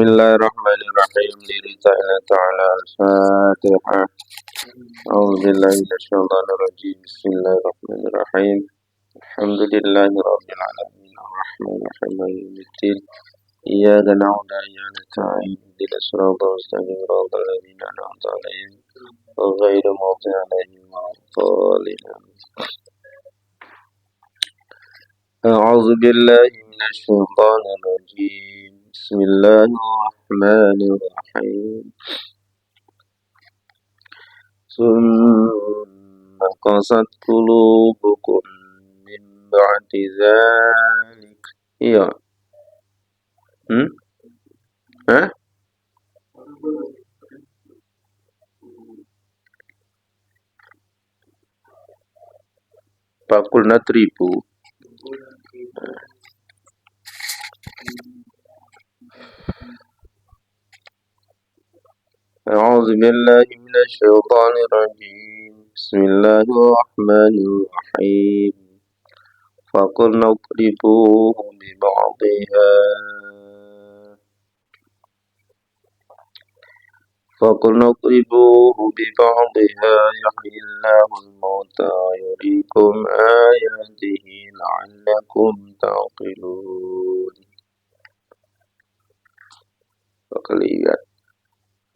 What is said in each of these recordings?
Bismillahirrahmanirrahim. Lillahi ta'ala al-Fatihah. A'udzubillahi minasyaitonirrajim. Bismillahirrahmanirrahim. Alhamdulillahi rabbil alamin. Arrahmanirrahim. Maliki yaumiddin. Iyyaka na'budu wa iyyaka nasta'in. Ihdinas siratal mustaqim. Siratal ladzina an'amta 'alaihim ghairil maghdubi 'alaihim waladdallin. أعوذ بالله من الشيطان الرجيم بسم الله الرحمن الرحيم ثم قست قلوبكم من بعد ذلك iya Hah? Fakulna 1000 أعوذ بالله من الشيطان الرجيم بسم الله الرحمن الرحيم فقلنا اضربوه ببعضها يحيي الله الموتى يريكم آياته لعلكم تعقلون.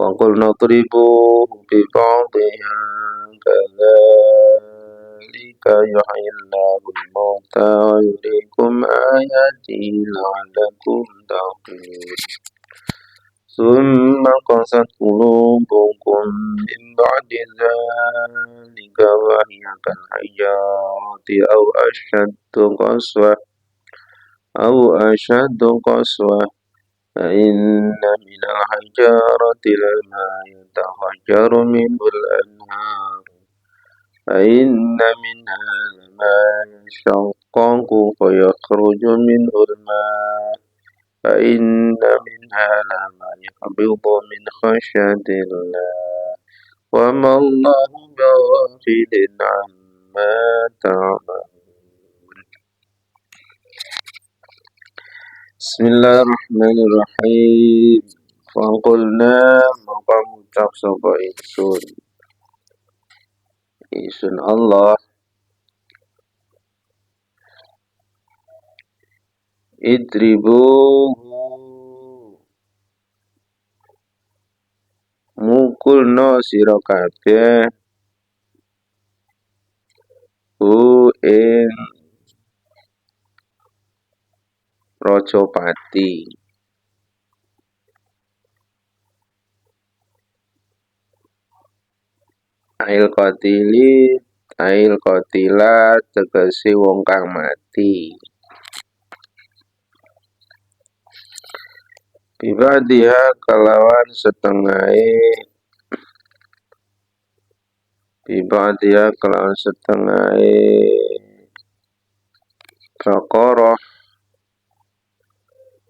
فقلنا اضربوه ببعضها كذلك يحيي الله الموتى ويريكم آياته لعلكم تعقلون. ثم قست قلوبكم من بعد ذلك وهي كالحجارة أو أشد قسوة فإن من الحجارة لما يتفجر منه الأنهار فإن منها لما يشقق فيخرج منه الماء فإن منها لما يهبط من خشية الله وما الله بغافل عما تعملون. بسم الله الرحمن الرحيم. Faqulna maka ngucap sapa Isun Allah idribuhu mukulna sira kabeh ing Rajapati Ail qatila tegese wong kang mati Bibadiha kelawan setengahe Baqarah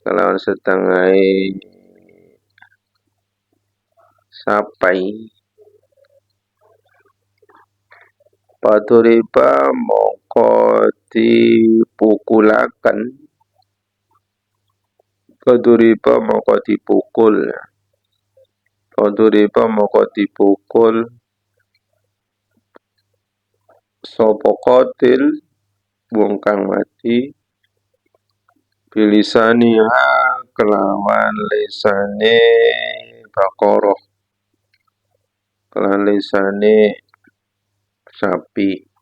kelawan setengahe sapai Paduriba moko dipukul sapa qatil wong kang mati bilisaniha kelawan lisane Baqarah kelawan lisane sapi.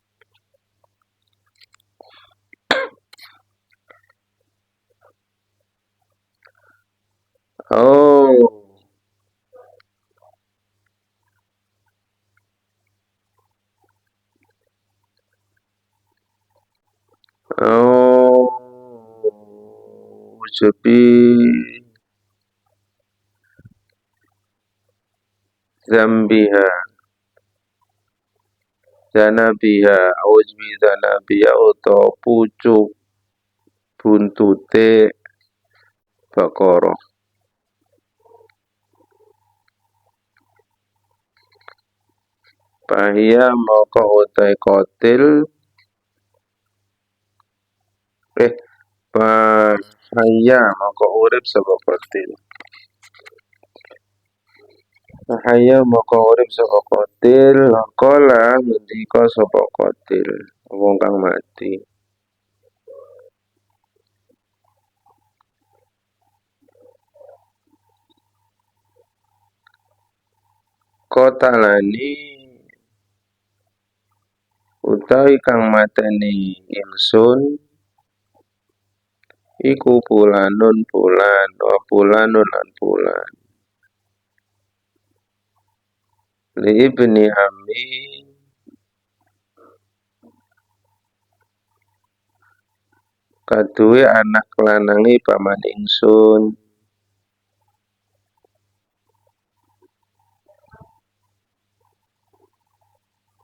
Sepi zanabiha utawa pucuk buntute Baqarah. Bahia maka utai qatil bahaya maka urip sapa qatil Cahaya maka urip sapa qatil, kala ngendika sapa qatil, wong kang mati. Kotalani utawi kang mateni ingsun iku pulanun pulan, wa pulanun lan pulan. Li ibni ammi kaduwe anak lanange paman ingsun.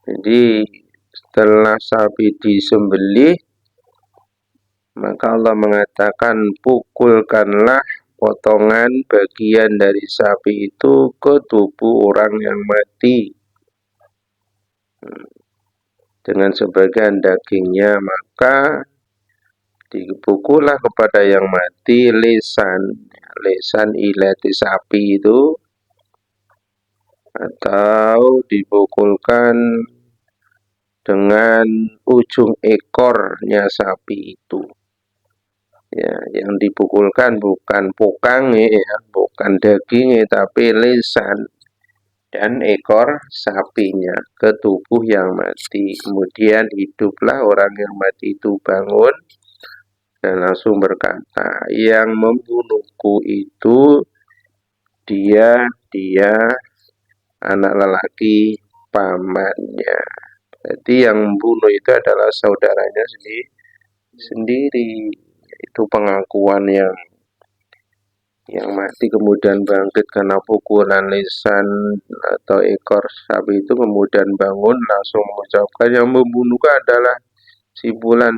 Jadi setelah sapi disembelih, maka Allah mengatakan pukulkanlah potongan bagian dari sapi itu ke tubuh orang yang mati dengan sebagian dagingnya, maka dipukullah kepada yang mati lesan ileti sapi itu, atau dipukulkan dengan ujung ekornya sapi itu. Ya, yang dipukulkan bukan pokangnya, ya, bukan dagingnya, tapi lesan dan ekor sapinya ke tubuh yang mati. Kemudian hiduplah orang yang mati itu bangun dan langsung berkata, yang membunuhku itu dia anak lelaki pamannya. Jadi yang membunuh itu adalah saudaranya sendiri. Itu pengakuan yang mati kemudian bangkit karena pukulan lisan atau ekor sapi itu, kemudian bangun langsung mengucapkan yang membunuhku adalah si bulan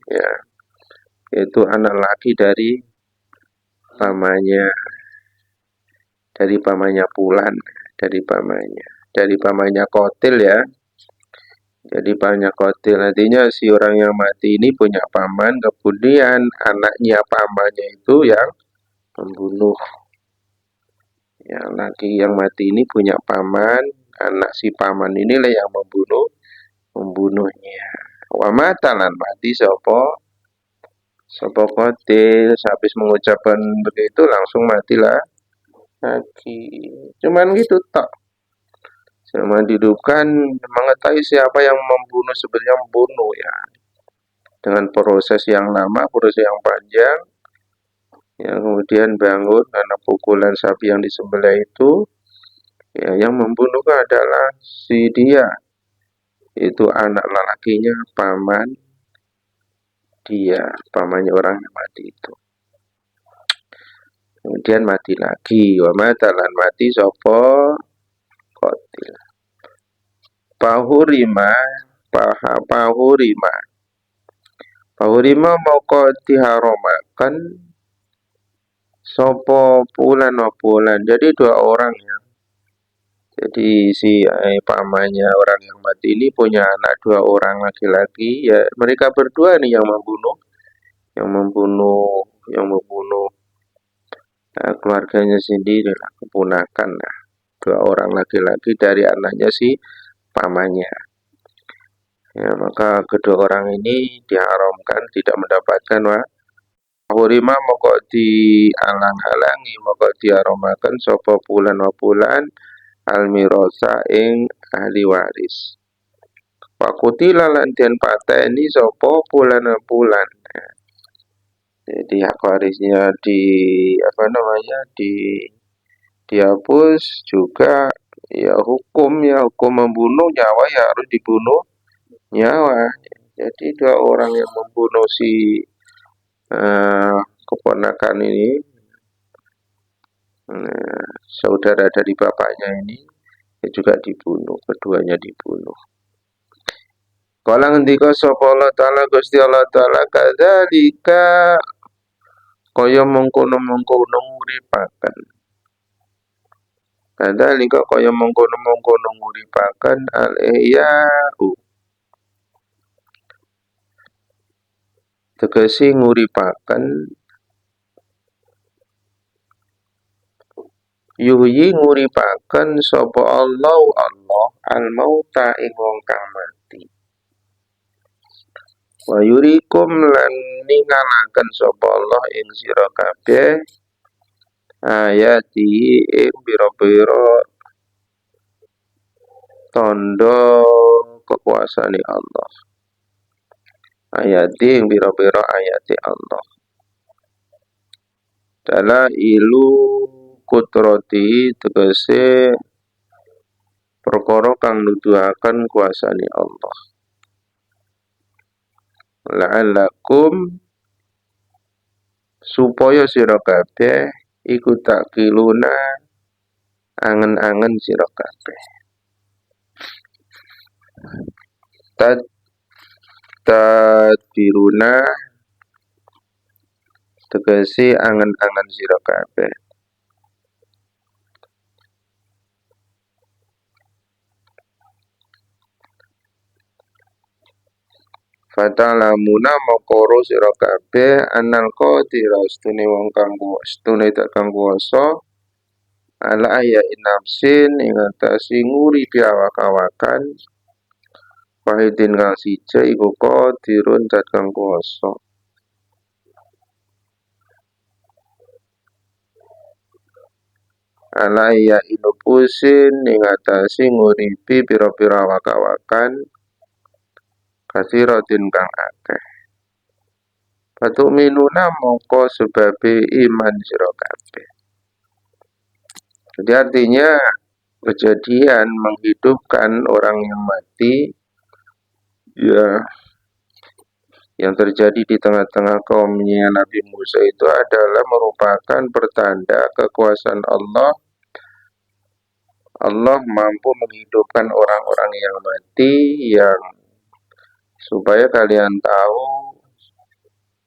ya, yaitu anak laki dari pamannya Pulan, dari pamannya Kotil, ya. Jadi pamannya Kotil, artinya si orang yang mati ini punya paman, kemudian anaknya pamannya itu yang membunuh. Yang laki yang mati ini punya paman, anak si paman inilah yang membunuhnya. Wa matalan mati sapa Kotil, habis mengucapkan begitu langsung matilah lagi. Cuman gitu tok. Cuma dihidupkan, mengetahui siapa yang membunuh, sebenarnya membunuh, ya. Dengan proses yang lama, proses yang panjang, ya, kemudian bangun karena pukulan sapi yang disembelih itu, ya, yang membunuh adalah si dia, itu anak lelakinya pamannya orang yang mati itu. Kemudian mati lagi, wa matalan mati sapa Qatil. Pahurima moko diharomakan sopo pulan. Jadi dua orang, ya. Jadi si pamannya orang yang mati ini punya anak dua orang laki-laki, ya, mereka berdua nih yang membunuh keluarganya sendiri lah, keponakan lah, dua orang laki-laki dari anaknya si pamannya. Ya, maka kedua orang ini diharamkan tidak mendapatkan hurima, moko dialang-alangi, moko diharamkan sapa bulan almirosa ing ahli waris. Pakutila lan den pateni sapa bulan. Jadi hak warisnya dihapus juga, ya, hukum membunuh nyawa, ya harus dibunuh nyawa. Jadi dua orang yang membunuh si keponakan ini, saudara dari bapaknya ini, ya, juga dibunuh, keduanya dibunuh. Kala ngendika sapa Allah Ta'ala, Gusti Allah Ta'ala, kadzalika kaya mengkono-mengkono nguripaken. Kadzalika kaya mengkono-mengkono nguripaken al-ihya'u, tegese nguripaken yuhyi nguripaken sapa Allah al mauta ing wong kang mati. Wa yurikum lan ningalaken sapa Allah ing sira kabeh ayati ing pira-pira tanda kekuasaane Allah. Ayati ing pira-pira ayati Allah. Dala ilu kudrati tegese perkara kang nuduhaken kuasane Allah. La'allakum supaya sira kabeh iku takiluna angen-angen sira kabeh. Tadbiruna tegese angen-angen sira kabeh. Fatalamuna mokoro sira kabeh anal qadira stune wong kang stune kang kuwasa ala ya nafsin ing atase nguripi awak-awakan wahidin kang siji iku qadirun zat kang kuwasa ala ya inupusin ing atase nguripi pira-pira awak-awakan kasiratin kang akeh. Patu minuna mongko sebabe iman sira kabeh. Jadi artinya kejadian menghidupkan orang yang mati ya yang terjadi di tengah-tengah kaumnya Nabi Musa itu adalah merupakan pertanda kekuasaan Allah. Allah mampu menghidupkan orang-orang yang mati yang supaya kalian tahu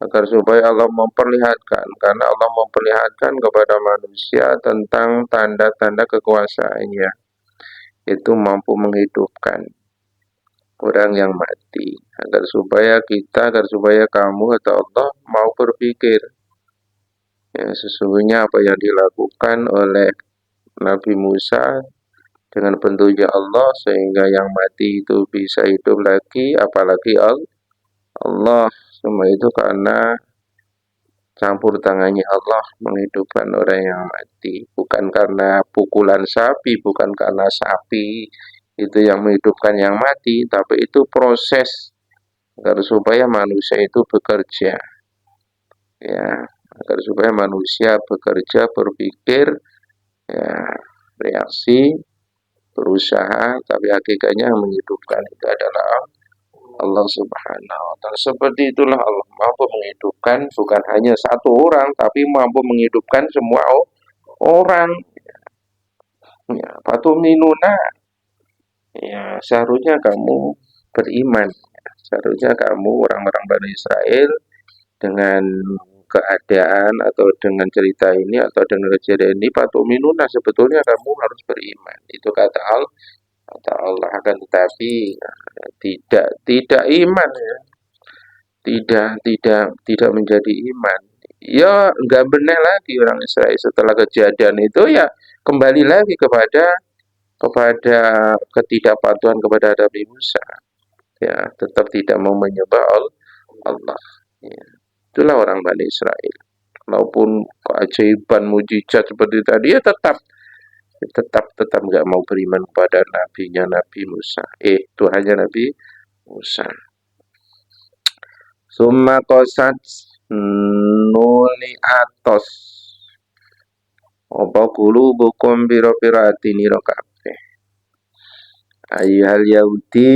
agar supaya Allah memperlihatkan karena Allah memperlihatkan kepada manusia tentang tanda-tanda kekuasaannya itu mampu menghidupkan orang yang mati agar supaya kamu atau Allah mau berpikir ya, sesungguhnya apa yang dilakukan oleh Nabi Musa dengan petunjuk Allah sehingga yang mati itu bisa hidup lagi apalagi Allah semua itu karena campur tangannya Allah menghidupkan orang yang mati bukan karena pukulan sapi bukan karena sapi itu yang menghidupkan yang mati tapi itu proses agar supaya manusia itu bekerja ya agar supaya manusia bekerja berpikir ya reaksi berusaha tapi hakikatnya yang menghidupkan itu adalah Allah Subhanahu wa taala. Seperti itulah Allah mampu menghidupkan bukan hanya satu orang tapi mampu menghidupkan semua orang. Ya, patuminuna. Ya, seharusnya kamu beriman. Seharusnya kamu orang-orang Bani Israel dengan keadaan atau dengan cerita ini atau dengan kejadian ini patuminuna sebetulnya kamu harus beriman. Itu kata Allah akan tetapi tidak iman ya. Tidak menjadi iman. Ya enggak benar lagi orang Israel setelah kejadian itu ya kembali lagi kepada ketidakpatuhan kepada Nabi Musa. Ya, tetap tidak mau menyembah Allah. Ya. Itulah orang Bani Israel. Walaupun keajaiban mujizat seperti tadi ya tetap nggak mau beriman kepada nabinya Nabi Musa. Tuhannya Nabi Musa. Summa qasat nuli atos apa qulubukum pira-pira atinira kabeh. Ayyuhal Yahudi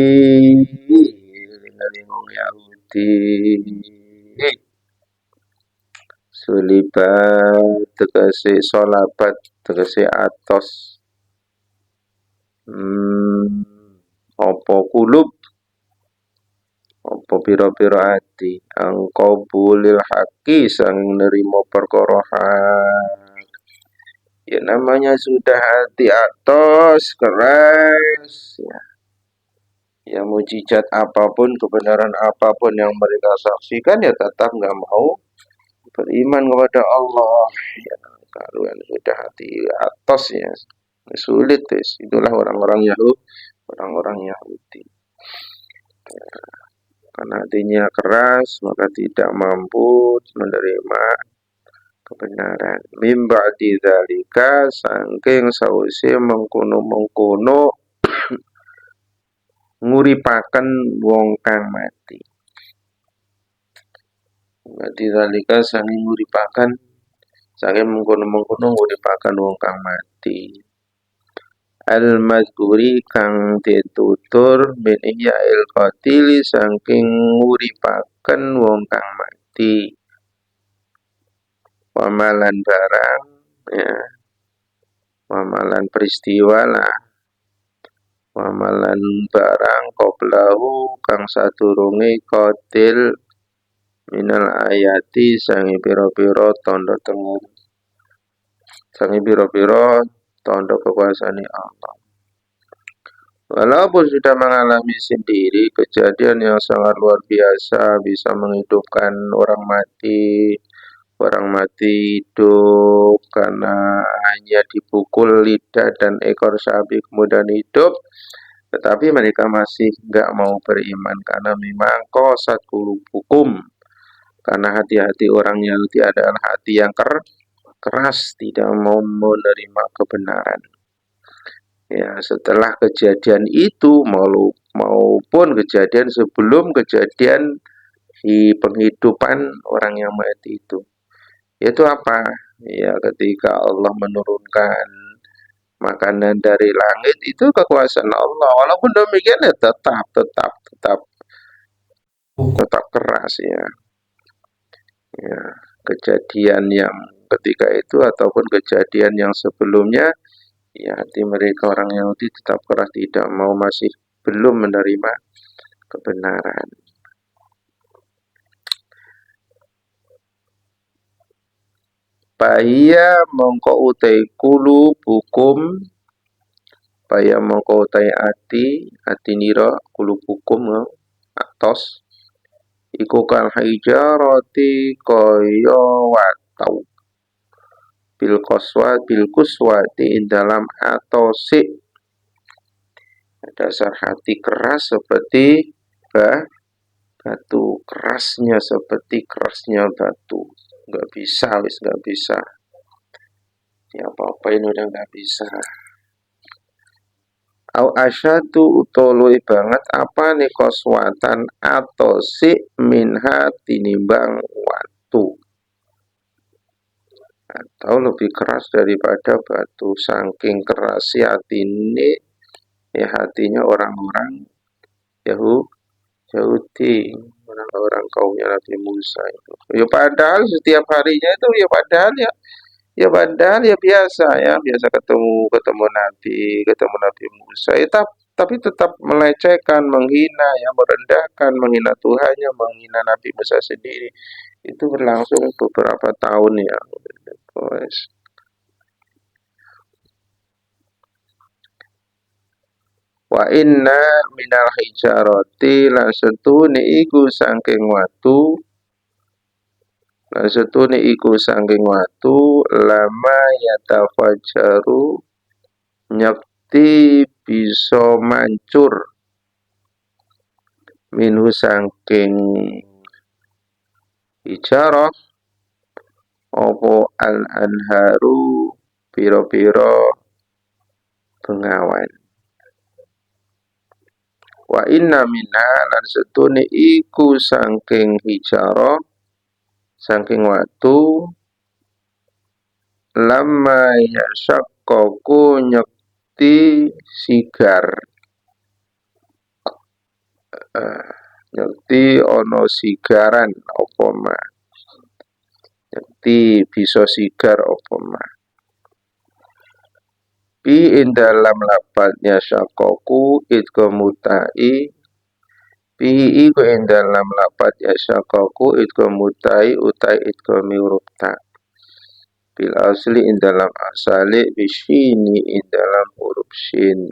wong Yahudi sulibat tegese solabat tegese atos apa kulub apa pira-pira ati angka bulil haki sang nerima perkara hak ya namanya sudah hati atos keras ya mujizat apapun kebenaran apapun yang mereka saksikan ya tetap nggak mau beriman kepada Allah ya, kalau yang sudah hati atas ya sulit guys. Itulah orang-orang Yahudi, orang-orang Yahudi. Karena hatinya keras maka tidak mampu menerima kebenaran. Mim ba'di dzalika saking sause mengkono-mengkono nguripaken wong kang mati. Ba'di dzalika saking nguripaken saking mengkono-mengkono nguripaken wong kang mati. Al-mazkuri kang ditutur min ihya'il qatili saking nguripaken wong kang mati. Wamalan barang ya, wamalan peristiwa lah, wamalan barang qoblahu kang sadurunge qatil minal ayati sangi pira-pira tanda tengen, sangi pira-pira tanda kekuasaan Allah. Walaupun sudah mengalami sendiri kejadian yang sangat luar biasa, bisa menghidupkan orang mati hidup karena hanya dipukul lidah dan ekor sapi kemudian hidup, tetapi mereka masih nggak mau beriman karena memang qasat qulubukum, karena hati-hati orang Yahudi adalah hati yang keras, tidak mau menerima kebenaran. Ya, setelah kejadian itu maupun kejadian sebelum kejadian di penghidupan orang yang mati itu. Yaitu apa? Ya, ketika Allah menurunkan makanan dari langit itu kekuasaan Allah. Walaupun demikian ya tetap keras ya. Ya, kejadian yang ketika itu ataupun kejadian yang sebelumnya, ya hati mereka orang Yahudi tetap keras, tidak mau, masih belum menerima kebenaran. Bahia mongko utai kulu hukum, bahia mongko utai ati nira kulu hukum atos iku kal hijarati kaya watau bil kuswati dalam atosik, dasar hati keras seperti batu, kerasnya seperti kerasnya batu. Nggak bisa, nggak bisa. Ya apa-apa ini udah nggak bisa. Au asyadu utoloi banget apa nih koswatan atau si minha tinimbang watu. Atau lebih keras daripada batu, saking keras hati ini, ya hatinya orang-orang Yahudi, orang-orang kaumnya Nabi Musa itu. Ya padahal setiap harinya itu ya padahal ya biasa ketemu Nabi Musa. Ya, tapi tetap melecehkan, menghina, ya merendahkan, menghina Tuhannya, menghina Nabi Musa sendiri. Itu berlangsung beberapa tahun ya. Wa inna minal hijarati lan setune iku saking watu lama yatafajaru nyekti bisa mancur minhu saking hijarah opo al anharu piro-piro bengawan. Wa inna minha lan setune iku saking hijarah saking watu lama yasyakkaku nyekti sigar, nyekti ono sigaran apa mah, nyekti bisa sigar apa mah. Bi dalam lapatnya syakoku idgomutai, bi iku dalam lapatnya syakoku idgomutai utai idgomiurupta. Bil asli dalam asali bisini dalam huruf shin.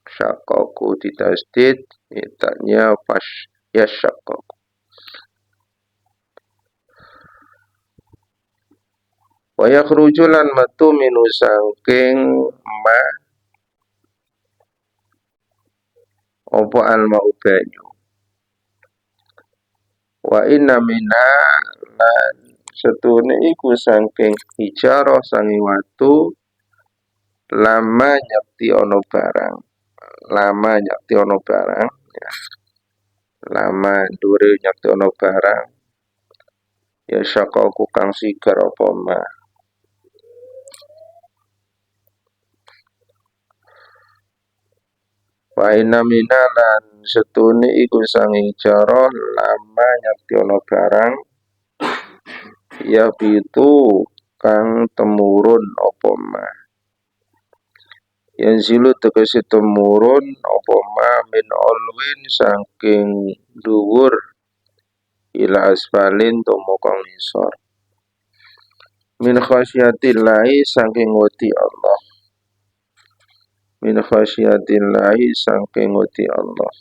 Syakoku ditasdid itanya pas ya syakoku. Wa yakhruju lan metu minu saking ma apa alma banyu. Wa inna minha lan setune iku saking hijarah sangi watu lama nyakti ono barang. Lama nyakti ono barang. Lama dure nyakti ono barang. Ya syakaku kang sigar apa ma. Wa inna minha lan setune iku sangi hijarah lama nyakti ono barang. Ya bitu kang temurun apa ma. Yanzilu tegese temurun apa ma min olwin saking dhuwur ila asfalin tumeka ngisor. Min khasyatillahi saking wedi Allah. Min khasyatillahi saking wedi Allah.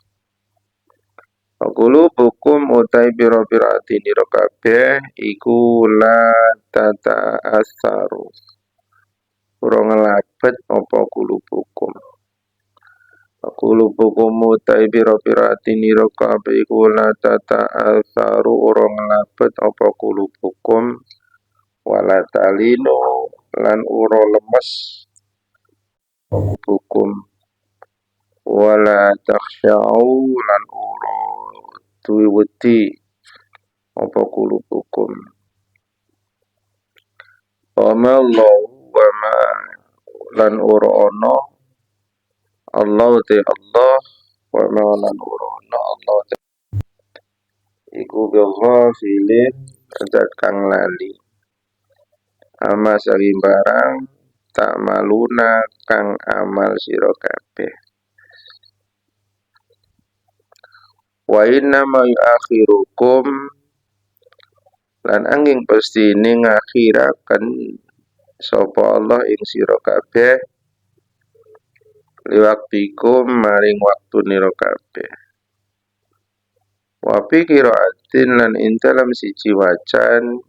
Aqulu bukum utai pira-pira atinira kabeh iku la tata asaru. Ora ngelabet apa kulubukum. Kulubukum utai pira-pira atinira kabeh iku la tata asaru ora ngelabet apa kulubukum. Wala talinu lan ura lemes kulubukum. Wala takhsya'u lan ura duwe wedi apa kulubukum. Wa ma Allah wa ma lan ura ana Allah te Allah wa ma lan ura ana Allah te iku ghafilin zat kang lali ama saking barang tak maluna kang amal sira kabeh. Wa inna ma yuakhirukum lan angin pasti ini ngakhiraken sapa Allah ing sira kabeh liwaktikum maring waktu nira kabeh. Wa fi qiraatin lan ing dalam siji wacan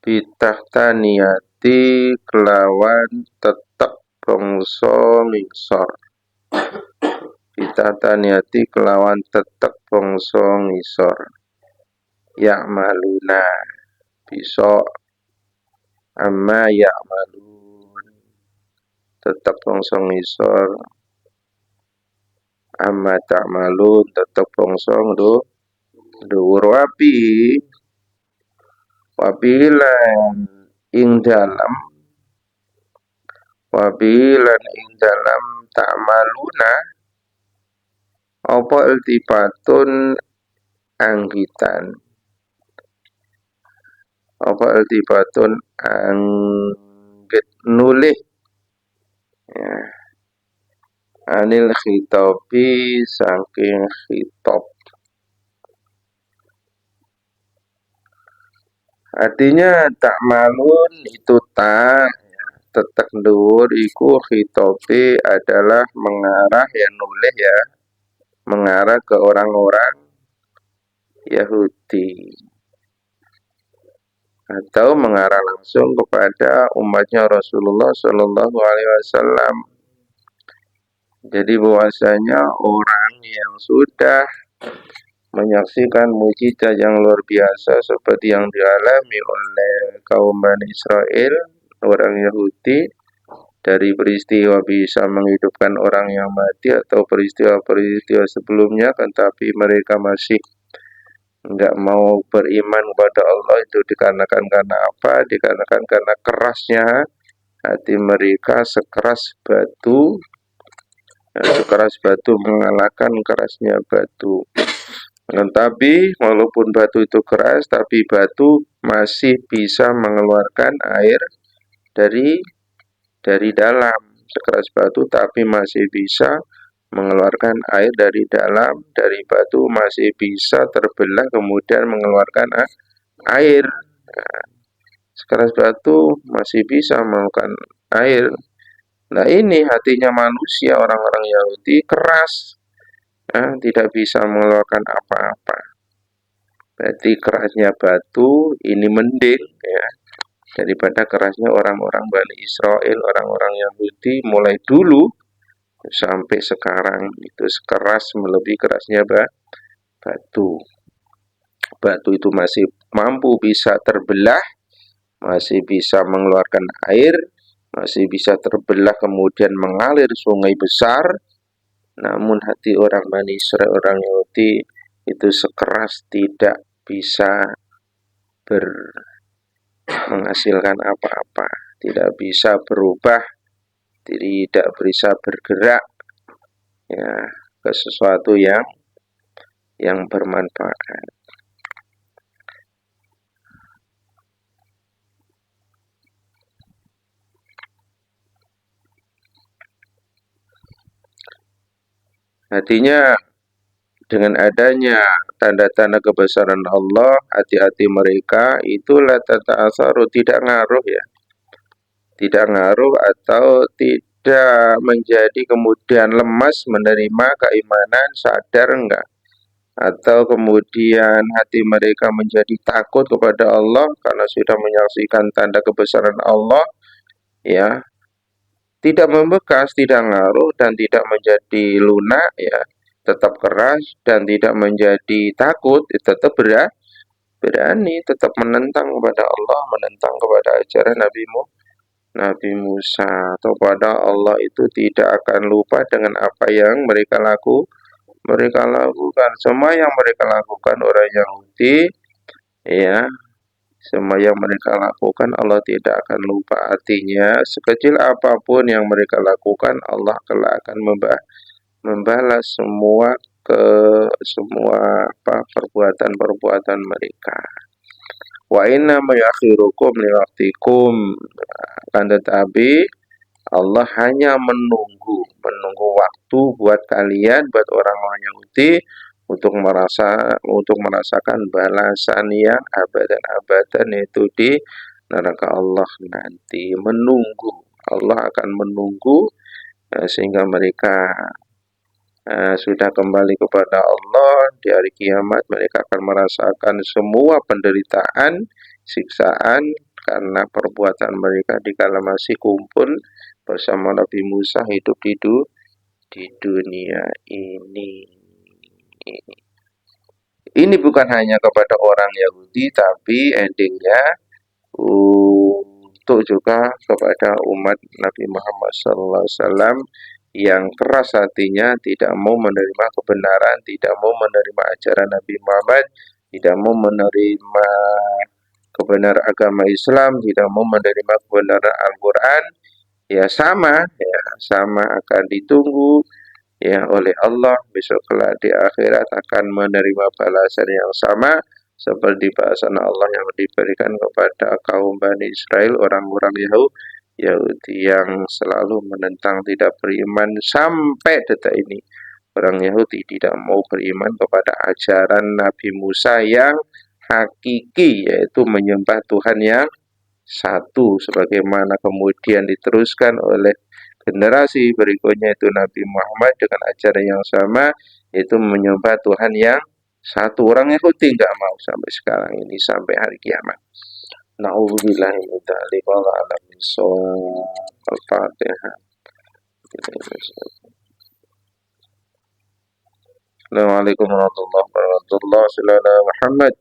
bitahtaniyati kelawan tetep bangsa ngisor. Bitahtaniyati kelawan tetep bangsa ngisor. Ya'maluna bisa amma ya'malun tetap bangsa ngisor amma ta'malun tetap bangsa dhuwur wapi lan ing dalam ta'maluna apa iltifatun anggitan apa iltifatun anggit nulih ya anil khitabi saking khitab. Artinya tak malun itu tak tetek dhuwur iku khitabi adalah mengarah ya nulih ya mengarah ke orang-orang Yahudi atau mengarah langsung kepada umatnya Rasulullah Shallallahu Alaihi Wasallam. Jadi bahwasanya orang yang sudah menyaksikan mukjizat yang luar biasa seperti yang dialami oleh kaum Bani Israel, orang Yahudi, dari peristiwa bisa menghidupkan orang yang mati atau peristiwa-peristiwa sebelumnya, tetapi mereka masih enggak mau beriman kepada Allah itu dikarenakan karena apa? Dikarenakan karena kerasnya hati mereka sekeras batu. Sekeras batu mengalahkan kerasnya batu. Tetapi walaupun batu itu keras, tapi batu masih bisa mengeluarkan air dari dalam. Sekeras batu tapi masih bisa mengeluarkan air dari dalam, dari batu masih bisa terbelah kemudian mengeluarkan air. Nah, sekeras batu masih bisa mengeluarkan air. Nah ini hatinya manusia, orang-orang Yahudi keras, tidak bisa mengeluarkan apa-apa. Berarti kerasnya batu ini mending ya. daripada kerasnya orang-orang Bani Israel, orang-orang Yahudi mulai dulu sampai sekarang itu keras melebihi kerasnya batu. Batu itu masih mampu bisa terbelah, masih bisa mengeluarkan air, masih bisa terbelah kemudian mengalir sungai besar. Namun hati orang Bani Israel, orang Yahudi itu sekeras tidak bisa menghasilkan apa-apa, tidak bisa berubah, tidak bisa bergerak ya ke sesuatu yang bermanfaat. Artinya dengan adanya tanda-tanda kebesaran Allah, hati-hati mereka itu la tata'atsaru, tidak ngaruh ya. Tidak ngaruh atau tidak menjadi kemudian lemas menerima keimanan, sadar enggak. Atau kemudian hati mereka menjadi takut kepada Allah karena sudah menyaksikan tanda kebesaran Allah, ya. Tidak membekas, tidak ngaruh dan tidak menjadi lunak ya, tetap keras dan tidak menjadi takut, tetap berani, tetap menentang kepada Allah, menentang kepada ajaran Nabi Musa. Kepada Allah itu tidak akan lupa dengan apa yang mereka lakukan. Semua yang mereka lakukan orang Yahudi, ya, semua yang mereka lakukan Allah tidak akan lupa. Artinya sekecil apapun yang mereka lakukan Allah kelak akan membalas semua perbuatan-perbuatan mereka. Wa inna ma yakhirukum liwaktikum, akan tetapi Allah hanya menunggu waktu buat kalian, buat orang-orang Yahudi untuk merasakan balasan yang abadan yaitu di neraka Allah nanti. Allah akan menunggu sehingga mereka sudah kembali kepada Allah di hari kiamat. Mereka akan merasakan semua penderitaan, siksaan karena perbuatan mereka dikala masih kumpul bersama Nabi Musa hidup di dunia ini. Ini bukan hanya kepada orang Yahudi, tapi endingnya untuk juga kepada umat Nabi Muhammad SAW yang keras hatinya, tidak mau menerima kebenaran, tidak mau menerima ajaran Nabi Muhammad, tidak mau menerima kebenaran agama Islam, tidak mau menerima kebenaran Al-Quran, ya sama akan ditunggu ya oleh Allah besok kelak di akhirat akan menerima balasan yang sama seperti balasan Allah yang diberikan kepada kaum Bani Israel, orang-orang Yahudi yang selalu menentang, tidak beriman sampai detik ini. Orang Yahudi tidak mau beriman kepada ajaran Nabi Musa yang hakiki, yaitu menyembah Tuhan yang satu, sebagaimana kemudian diteruskan oleh generasi berikutnya itu Nabi Muhammad dengan ajaran yang sama, yaitu menyembah Tuhan yang satu. Orang Yahudi tidak mau sampai sekarang ini, sampai hari kiamat. Na'udzubillahi min dzalik wa a'lam bissawab. Al-Fatihah. Assalamualaikum warahmatullahi wabarakatuh. Sallallahu Muhammad.